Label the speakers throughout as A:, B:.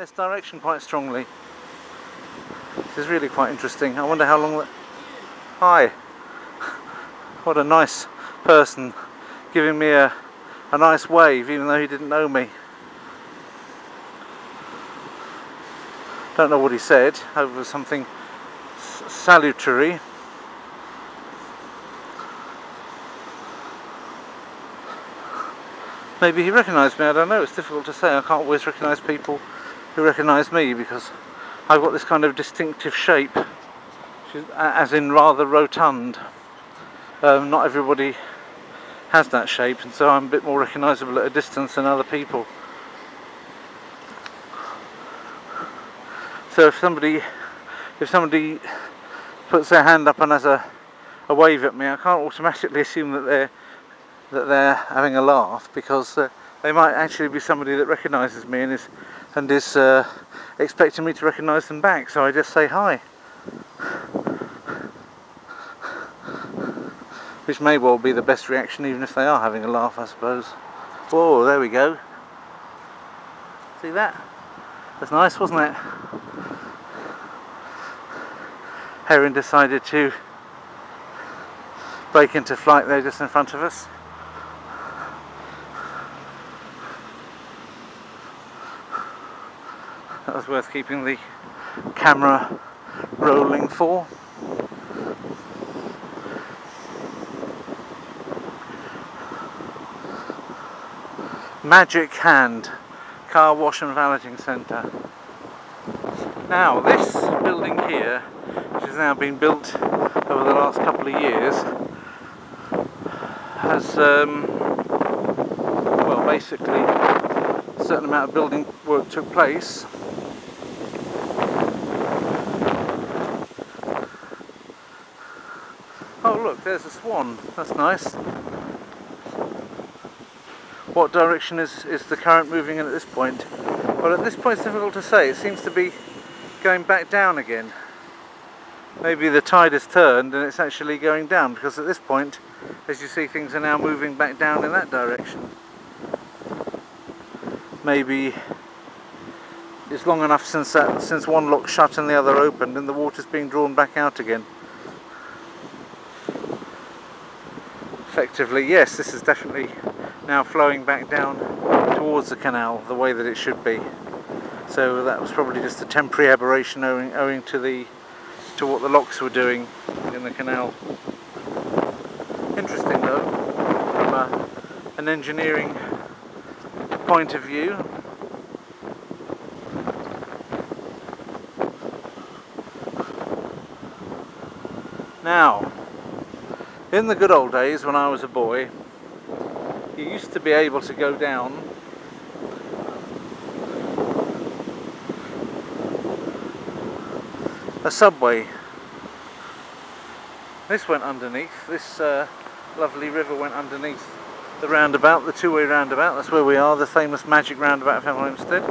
A: this direction quite strongly. This is really quite interesting. I wonder how long that... Hi! What a nice person giving me a nice wave even though he didn't know me. Don't know what he said, over something salutary. Maybe he recognised me, I don't know, it's difficult to say. I can't always recognise people who recognise me because I've got this kind of distinctive shape, as in rather rotund. Not everybody has that shape, and so I'm a bit more recognisable at a distance than other people. So if somebody puts their hand up and has a wave at me, I can't automatically assume that they're having a laugh, because they might actually be somebody that recognises me and is expecting me to recognise them back. So I just say hi, which may well be the best reaction, even if they are having a laugh, I suppose. Whoa, there we go. See that? That's nice, wasn't it? Heron decided to break into flight there just in front of us. That was worth keeping the camera rolling for. Magic Hand Car Wash and Valeting Centre. Now this building here, which has now been built over the last couple of years, has well, basically a certain amount of building work took place. Oh look, there's a swan, that's nice. What direction is the current moving in at this point? Well, at this point it's difficult to say. It seems to be going back down again. Maybe the tide has turned and it's actually going down, because at this point, as you see, things are now moving back down in that direction. Maybe it's long enough since one lock shut and the other opened, and the water's being drawn back out again. Effectively, yes, this is definitely now flowing back down towards the canal the way that it should be. So that was probably just a temporary aberration owing to what the locks were doing in the canal. Interesting though, from an engineering point of view. Now, in the good old days when I was a boy, you used to be able to go down a subway. This went underneath, this lovely river went underneath the roundabout, the two-way roundabout. That's where we are, the famous magic roundabout of Hemel Hempstead.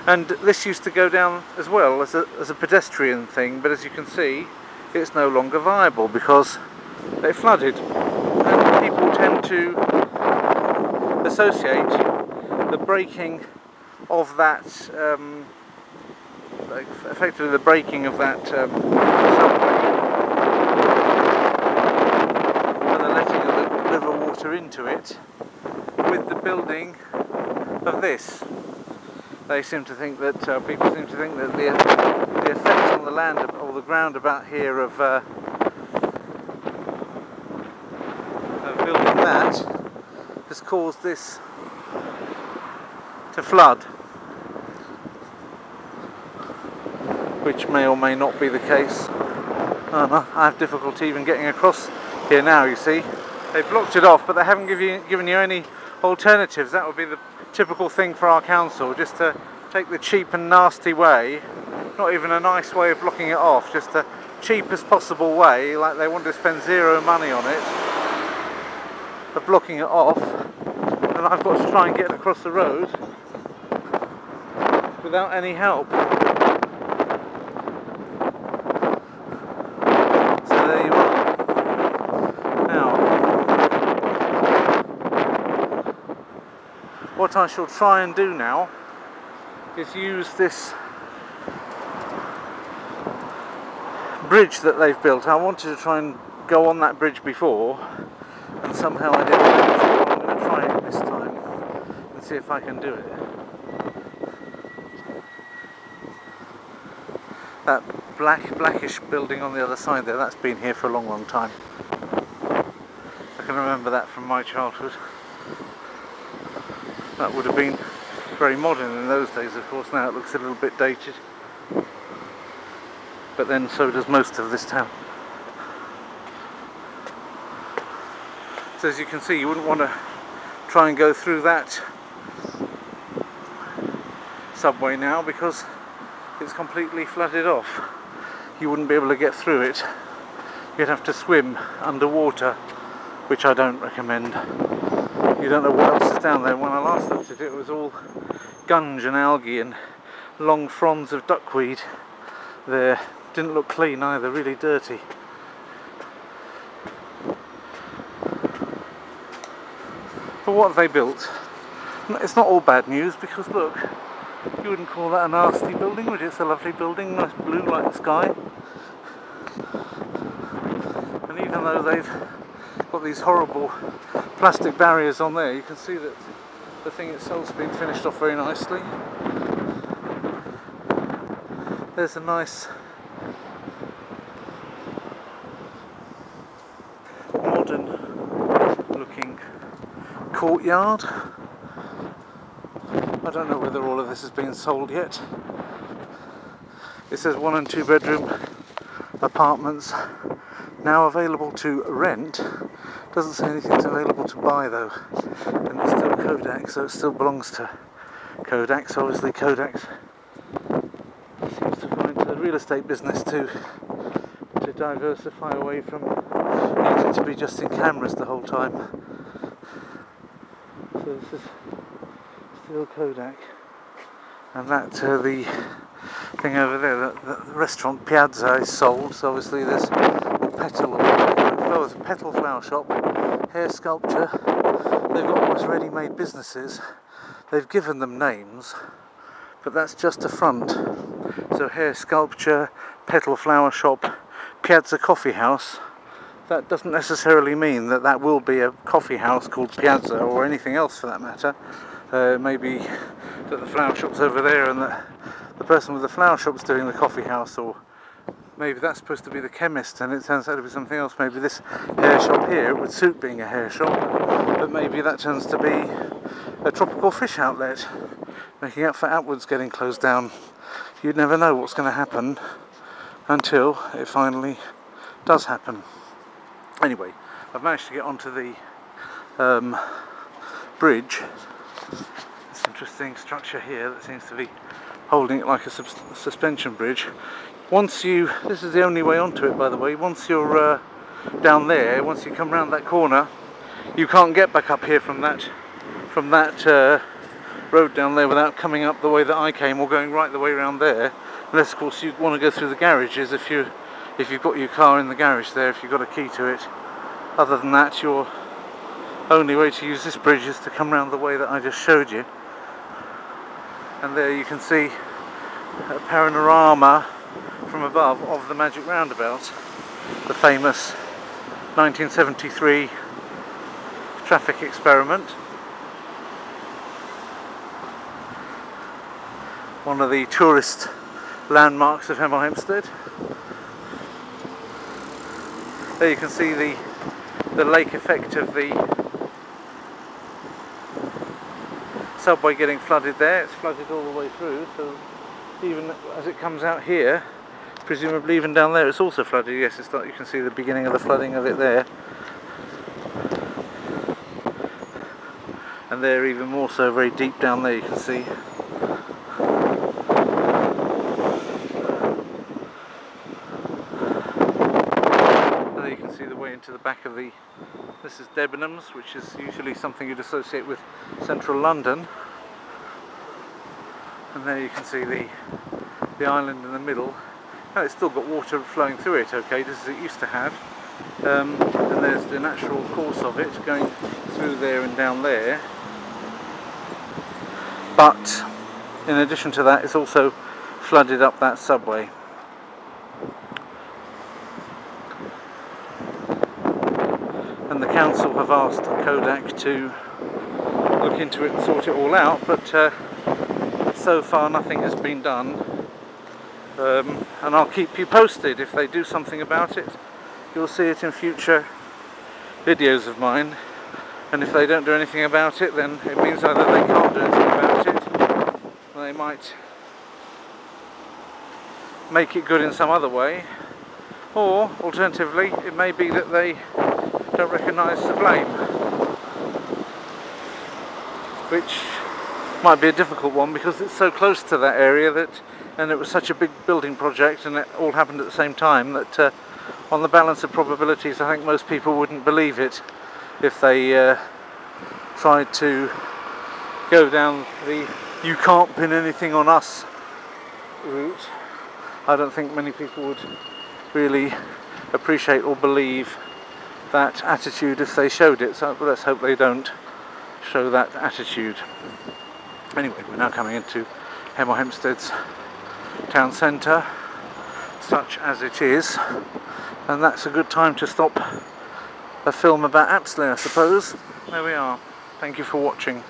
A: And this used to go down as well as a pedestrian thing, but as you can see, it's no longer viable because it flooded. And people tend to associate the breaking of that, effectively the breaking of that subway and the letting of the river water into it with the building of this. They seem to think that, people seem to think that the effect on the land or the ground about here of building that has caused this to flood, which may or may not be the case. I have difficulty even getting across here now, you see. They've blocked it off, but they haven't given you any alternatives. That would be the typical thing for our council, just to take the cheap and nasty way, not even a nice way of blocking it off, just the cheapest possible way, like they want to spend zero money on it, of blocking it off, and I've got to try and get across the road without any help. So there you are. Now, what I shall try and do now is use this bridge that they've built. I wanted to try and go on that bridge before, and somehow I didn't. I'm going to try it this time and see if I can do it. That blackish building on the other side there, that's been here for a long time. I can remember that from my childhood. That would have been very modern in those days, of course. Now it looks a little bit dated. But then so does most of this town. So as you can see, you wouldn't want to try and go through that subway now because it's completely flooded off. You wouldn't be able to get through it. You'd have to swim underwater, which I don't recommend. You don't know what else is down there. When I last looked at it, it was all gunge and algae and long fronds of duckweed there. Didn't look clean either, really dirty. But what have they built? It's not all bad news because look, you wouldn't call that a nasty building, would you? It's a lovely building, nice blue like the sky. And even though they've got these horrible plastic barriers on there, you can see that the thing itself's been finished off very nicely. There's a nice modern looking courtyard. I don't know whether all of this has been sold yet. It says 1 and 2 bedroom apartments now available to rent. Doesn't say anything's available to buy though. And it's still Kodak, so it still belongs to Kodak. So obviously Kodak seems to go into the real estate business to diversify away from needing to be just in cameras the whole time. So this is still Kodak, and that the thing over there, the restaurant Piazza is sold. So obviously there's a petal flower shop, hair sculpture. They've got almost ready-made businesses. They've given them names, but that's just a front. So hair sculpture, petal flower shop, Piazza coffee house. That doesn't necessarily mean that that will be a coffee house called Piazza or anything else for that matter. Maybe that the flower shop's over there and that the person with the flower shop's doing the coffee house, or maybe that's supposed to be the chemist and it turns out to be something else. Maybe this hair shop here would suit being a hair shop, but maybe that turns to be a tropical fish outlet, making up for outwards getting closed down. You'd never know what's going to happen until it finally does happen. Anyway, I've managed to get onto the bridge. This interesting structure here that seems to be holding it like a suspension bridge. Once you, this is the only way onto it by the way, once you're down there, once you come round that corner, you can't get back up here from that road down there without coming up the way that I came or going right the way around there, unless of course you want to go through the garages if you've got your car in the garage there, if you've got a key to it. Other than that, your only way to use this bridge is to come round the way that I just showed you. And there you can see a panorama from above of the Magic Roundabout, the famous 1973 traffic experiment. One of the tourist landmarks of Hemel Hempstead. There you can see the lake effect of the subway getting flooded there. It's flooded all the way through, so even as it comes out here, presumably even down there it's also flooded. Yes, it's like you can see the beginning of the flooding of it there. And there even more so, very deep down there you can see. Into the back of the, this is Debenhams, which is usually something you'd associate with central London, and there you can see the island in the middle. Now it's still got water flowing through it, okay, just as it used to have, and there's the natural course of it going through there and down there. but in addition to that, it's also flooded up that subway. And the council have asked Kodak to look into it and sort it all out, but so far nothing has been done. And I'll keep you posted if they do something about it. You'll see it in future videos of mine, and if they don't do anything about it, then it means either they can't do anything about it, or they might make it good in some other way, or alternatively it may be that they don't recognise the blame, which might be a difficult one because it's so close to that area that, and it was such a big building project and it all happened at the same time, that on the balance of probabilities I think most people wouldn't believe it if they tried to go down the "you can't pin anything on us" route. I don't think many people would really appreciate or believe that attitude if they showed it, so let's hope they don't show that attitude. Anyway, we're now coming into Hemel Hempstead's town centre, such as it is, and that's a good time to stop a film about Apsley, I suppose. There we are. Thank you for watching.